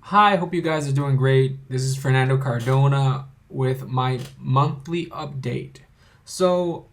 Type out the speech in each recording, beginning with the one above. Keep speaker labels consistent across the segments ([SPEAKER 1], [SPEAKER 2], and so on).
[SPEAKER 1] Hi, hope you guys are doing great. This is Fernando Cardona with my monthly update. So,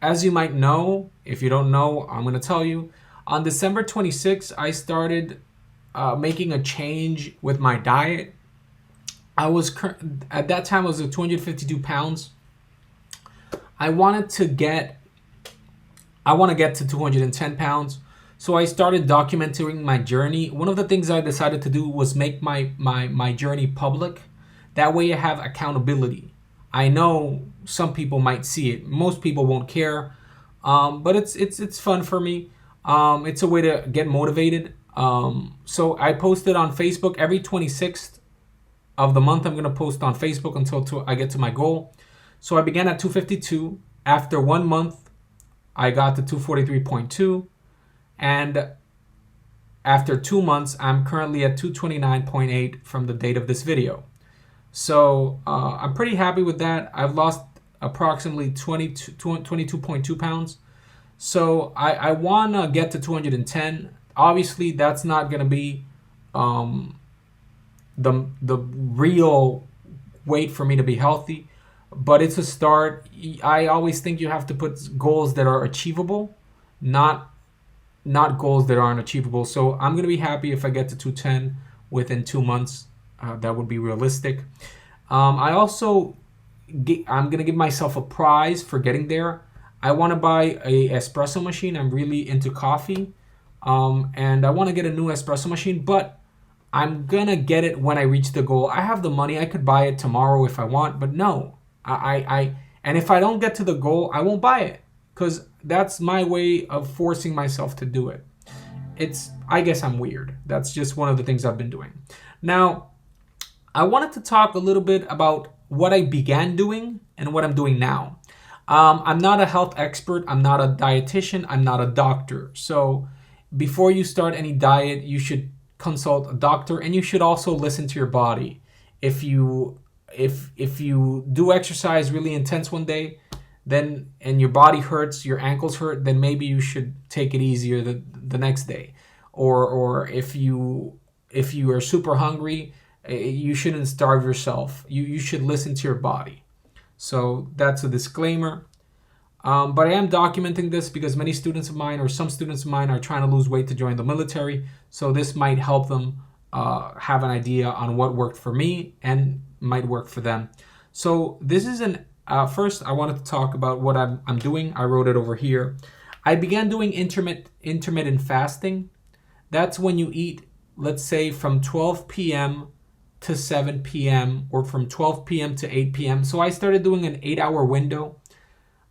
[SPEAKER 1] as you might know, if you don't know, I'm going to tell you. On December 26th, I started making a change with my diet. At that time I was at 252 pounds. I wanted to get I want to get to 210 pounds. So I started documenting my journey. One of the things I decided to do was make my journey public. That way I have accountability. I know some people might see it. Most people won't care. But it's fun for me. It's a way to get motivated. So I posted on Facebook every 26th of the month. I'm going to post on Facebook until I get to my goal. So I began at 252. After 1 month, I got to 243.2, and after 2 months, I'm currently at 229.8 from the date of this video. So I'm pretty happy with that. I've lost approximately 22.2 pounds. So I want to get to 210. Obviously, that's not going to be the real weight for me to be healthy, but it's a start. I always think you have to put goals that are achievable, not goals that aren't achievable. So I'm gonna be happy if I get to 210 within 2 months. That would be realistic. I'm gonna give myself a prize for getting there. I want to buy a espresso machine. I'm really into coffee, and I want to get a new espresso machine, but I'm gonna get it when I reach the goal. I have the money. I could buy it tomorrow if I want, but no. And if I don't get to the goal, I won't buy it, because that's my way of forcing myself to do it. I guess I'm weird. That's just one of the things I've been doing. Now, I wanted to talk a little bit about what I began doing and what I'm doing now. I'm not a health expert. I'm not a dietitian. I'm not a doctor. So before you start any diet, you should consult a doctor, and you should also listen to your body. If you do exercise really intense one day, then and your body hurts, your ankles hurt, then maybe you should take it easier the next day. Or if you are super hungry, you shouldn't starve yourself. You should listen to your body. So that's a disclaimer. But I am documenting this because many students of mine, or some students of mine, are trying to lose weight to join the military. So this might help them have an idea on what worked for me and might work for them. So this is first I wanted to talk about what I'm doing. I wrote it over here. I began doing intermittent fasting. That's when you eat, let's say, from 12 p.m. to 7 p.m. or from 12 p.m. to 8 p.m. So I started doing an 8-hour window.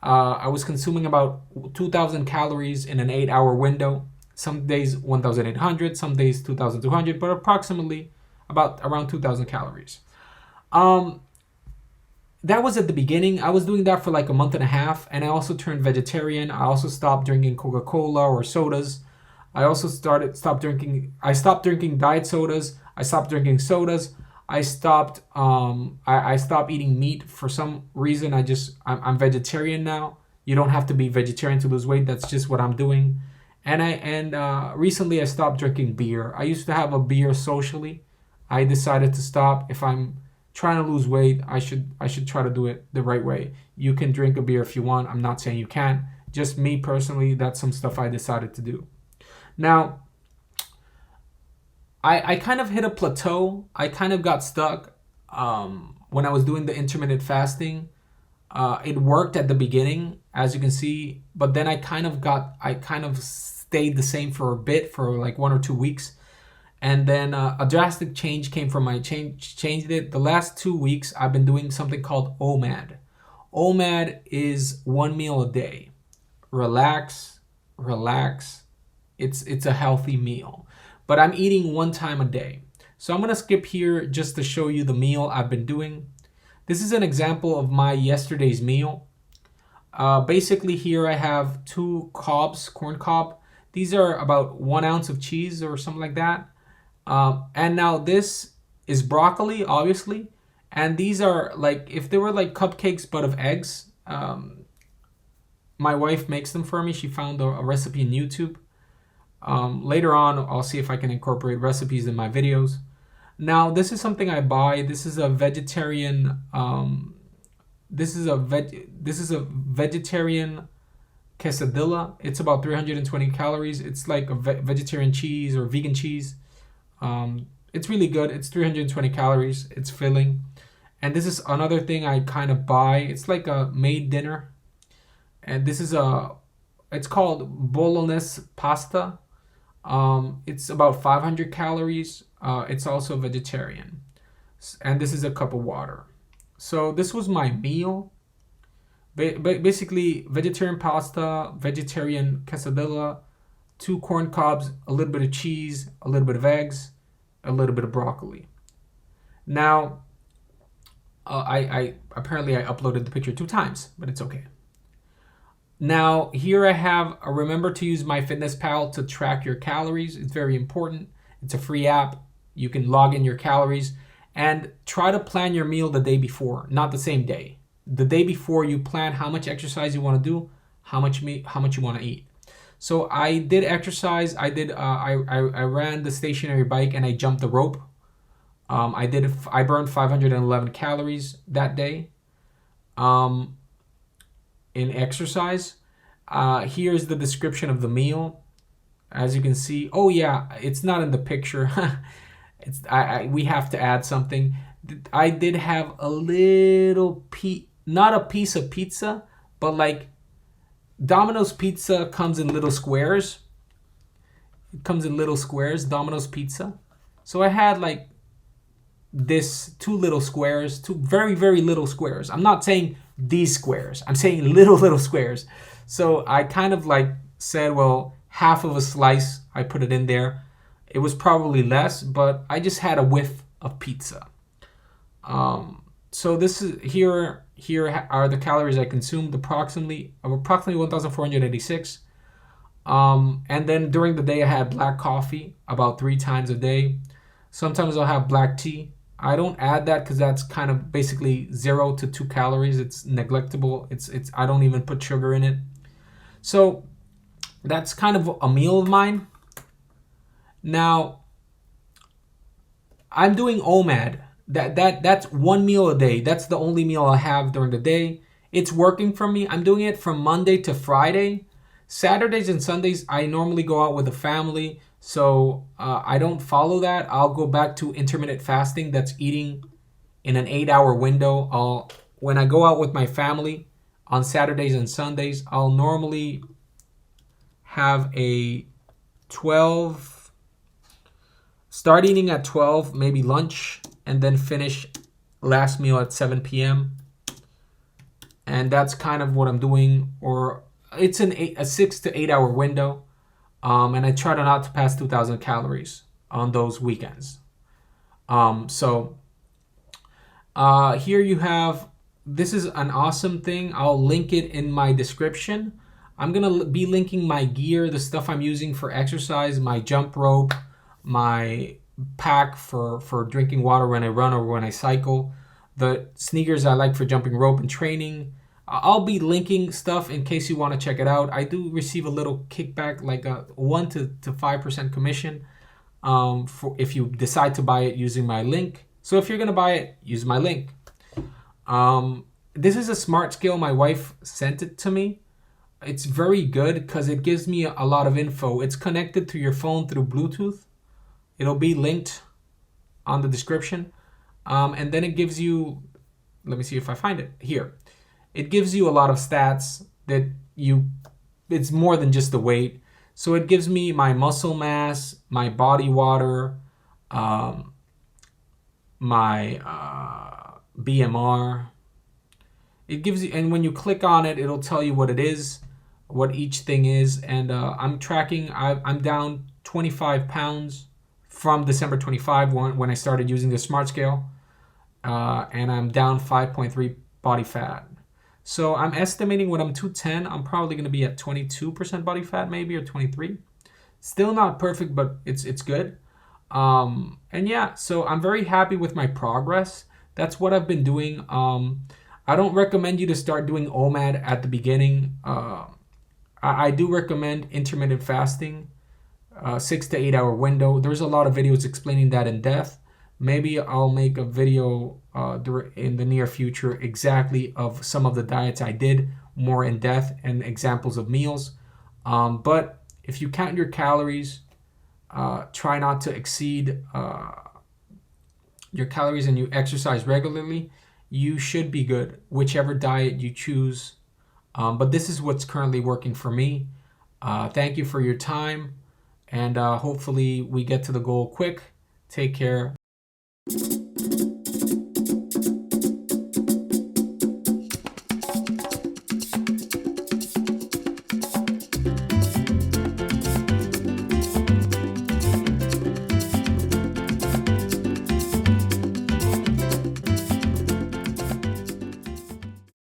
[SPEAKER 1] I was consuming about 2,000 calories in an 8-hour window. Some days 1,800, some days 2,200, but approximately around 2,000 calories. That was at the beginning. I was doing that for like a month and a half, and I also turned vegetarian. I also stopped drinking Coca-Cola or sodas. I stopped drinking diet sodas. I stopped drinking sodas. I stopped eating meat for some reason. I'm vegetarian now. You don't have to be vegetarian to lose weight. That's just what I'm doing. And recently I stopped drinking beer. I used to have a beer socially. I decided to stop. If I'm trying to lose weight, I should try to do it the right way. You can drink a beer if you want. I'm not saying you can't. Just me personally, that's some stuff I decided to do. Now, I kind of hit a plateau. I kind of got stuck when I was doing the intermittent fasting. It worked at the beginning, as you can see, but then I kind of stayed the same for a bit, for like 1 or 2 weeks. And then a drastic change came from changed it. The last 2 weeks, I've been doing something called OMAD. OMAD is 1 meal a day. Relax. It's a healthy meal. But I'm eating 1 time a day. So I'm going to skip here just to show you the meal I've been doing. This is an example of my yesterday's meal. Basically here I have 2 corn cob. These are about 1 ounce of cheese or something like that. And now this is broccoli, obviously. And these are like, if they were like cupcakes but of eggs. My wife makes them for me. She found a recipe on YouTube. Later on, I'll see if I can incorporate recipes in my videos. Now, this is something I buy. This is a vegetarian. This is a vegetarian quesadilla. It's about 320 calories. It's like a vegetarian cheese or vegan cheese. It's really good. It's 320 calories. It's filling. And this is another thing I kind of buy. It's like a made dinner. And this is it's called bolognese pasta. It's about 500 calories. It's also vegetarian. And this is a cup of water. So this was my meal. Basically, vegetarian pasta, vegetarian quesadilla, 2 corn cobs, a little bit of cheese, a little bit of eggs, a little bit of broccoli. Now, I apparently I uploaded the picture 2 times, but it's okay. Now, here I have a remember to use MyFitnessPal to track your calories. It's very important. It's a free app. You can log in your calories and try to plan your meal the day before, not the same day. The day before, you plan how much exercise you want to do, how much you want to eat. So I did exercise. I ran the stationary bike and I jumped the rope. I burned 511 calories that day. In exercise. Here's the description of the meal. As you can see, oh yeah, it's not in the picture. We have to add something. I did have a little not a piece of pizza, but like Domino's pizza comes in little squares. It comes in little squares, Domino's pizza. So I had like this 2 little squares, 2 very, very little squares. I'm not saying these squares. I'm saying little squares. So I kind of like said, well, half of a slice, I put it in there. It was probably less, but I just had a whiff of pizza. So this is here are the calories I consumed, approximately 1,486. And then during the day I had black coffee about 3 times a day. Sometimes I'll have black tea. I don't add that because that's kind of basically 0 to 2 calories. It's neglectable. It's I don't even put sugar in it. So that's kind of a meal of mine. Now I'm doing OMAD. That's 1 meal a day. That's the only meal I have during the day. It's working for me. I'm doing it from Monday to Friday. Saturdays and Sundays I normally go out with the family. So I don't follow that. I'll go back to intermittent fasting. That's eating in an 8-hour window. When I go out with my family on Saturdays and Sundays, I'll normally have a 12, start eating at 12, maybe lunch, and then finish last meal at 7 p.m. And that's kind of what I'm doing. Or it's a 6 to 8 hour window. And I try not to pass 2,000 calories on those weekends. So here you have, this is an awesome thing. I'll link it in my description. I'm going to be linking my gear, the stuff I'm using for exercise, my jump rope, my pack for drinking water when I run or when I cycle, the sneakers I like for jumping rope and training. I'll be linking stuff in case you want to check it out. I do receive a little kickback, like a 1 to 5% commission, for if you decide to buy it using my link. So if you're gonna buy it, use my link. This is a smart scale. My wife sent it to me. It's very good because it gives me a lot of info. It's connected to your phone through Bluetooth. It'll be linked on the description, and then it gives you. Let me see if I find it here. It gives you a lot of stats that it's more than just the weight. So it gives me my muscle mass, my body water, my BMR. It gives you, and when you click on it, it'll tell you what it is, what each thing is. And I'm tracking, I'm down 25 pounds from December 25 when I started using the smart scale. And I'm down 5.3 body fat. So I'm estimating when I'm 210, I'm probably going to be at 22% body fat, maybe, or 23. Still not perfect, but it's good. And yeah, so I'm very happy with my progress. That's what I've been doing. I don't recommend you to start doing OMAD at the beginning. I do recommend intermittent fasting, 6 to 8 hour window. There's a lot of videos explaining that in depth. Maybe I'll make a video in the near future exactly of some of the diets I did, more in depth, and examples of meals. But if you count your calories, try not to exceed your calories, and you exercise regularly, you should be good, whichever diet you choose. But this is what's currently working for me. Thank you for your time, and hopefully we get to the goal quick. Take care.